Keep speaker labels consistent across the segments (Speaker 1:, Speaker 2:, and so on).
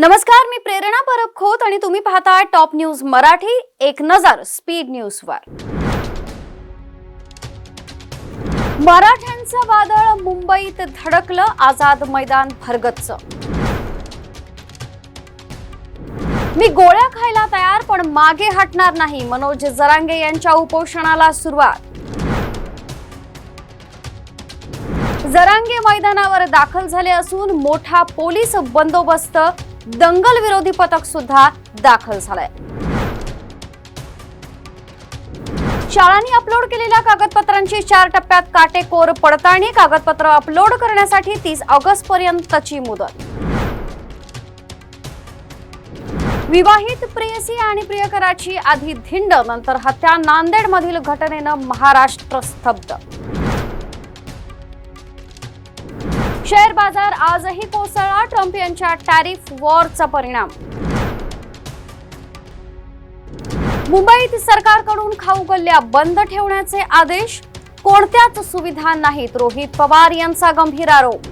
Speaker 1: नमस्कार, मी प्रेरणा परब खोत आणि तुम्ही पाहताय टॉप न्यूज मराठी. एक नजर स्पीड न्यूज वर. मराठ्यांचं वादळ मुंबईत धडकलं, आझाद मैदान भरगच्च. मी गोळ्या खायला तयार पण मागे हटणार नाही, मनोज जरांगे यांच्या उपोषणाला सुरुवात. जरांगे मैदानावर दाखल झाले असून मोठा पोलीस बंदोबस्त, दंगल विरोधी पथक सुद्धा दाखल झालंय. शाळांनी अपलोड केलेल्या कागदपत्रांची 4 टप्प्यात काटेकोर पडताळणी. कागदपत्र अपलोड करण्यासाठी 30 ऑगस्ट पर्यंतची मुदत. विवाहित प्रेयसी आणि प्रियकराची आधी धिंड, नंतर हत्या. नांदेडमधील घटनेनं महाराष्ट्र स्तब्ध. शेअर बाजार आजही कोसळला, ट्रम्प यांच्या टॅरिफ वॉरचा परिणाम. मुंबईत सरकारकडून खाऊ गल्ल्या बंद ठेवण्याचे आदेश, कोणत्याच सुविधा नाहीत, रोहित पवार यांचा गंभीर आरोप.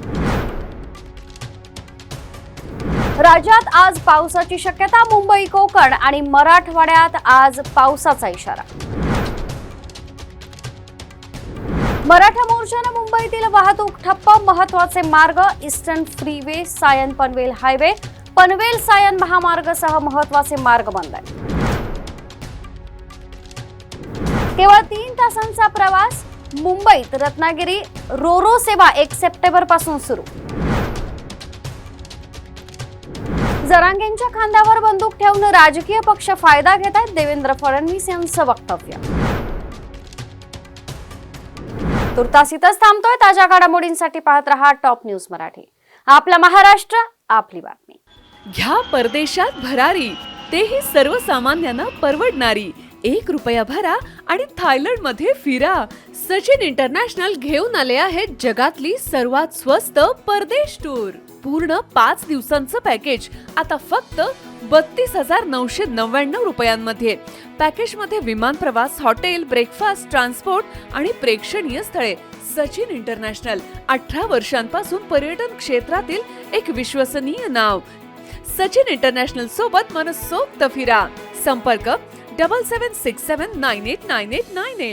Speaker 1: राज्यात आज पावसाची शक्यता, मुंबई, कोकण आणि मराठवाड्यात आज पावसाचा इशारा. मराठा मोर्चाने मुंबईतील वाहतूक ठप्प, महत्वाचे मार्ग Eastern Freeway, Sion Panvel highway, Panvel Sion महामार्गसह महत्वाचे मार्ग बंद आहेत. केवळ 3 तासांचा प्रवास, मुंबईत रत्नागिरी रोरो सेवा 1 सप्टेंबर पासून सुरू. जरांगेंच्या खांद्यावर बंदूक ठेवून राजकीय पक्ष फायदा घेत आहेत, देवेंद्र फडणवीस यांचं वक्तव्य. तुर्तास इथंच थांबतोय. ताज्या घडामोडींसाठी पाहत रहा टॉप न्यूज मराठी. आपला महाराष्ट्र, आपली बातमी.
Speaker 2: घ्या परदेशात भरारी, तेही सर्वसामान्यांना परवडणारी. 1 रुपया भरा आणि थायलंड मध्ये फिरा. सचिन इंटरनॅशनल घेऊन आले आहेत जगातली सर्वात स्वस्त परदेश टूर. पूर्ण 5 दिवसांचं पॅकेज आता फक्त 32,999 रुपयांमध्ये. पॅकेज मध्ये विमान प्रवास, हॉटेल, ब्रेकफास्ट, ट्रान्सपोर्ट आणि प्रेक्षणीय स्थळे. सचिन इंटरनॅशनल 18 वर्षांपासून पर्यटन क्षेत्रातील एक विश्वसनीय नाव. सचिन इंटरनॅशनल सोबत मनसोक्त फिरा. संपर्क 7767989898.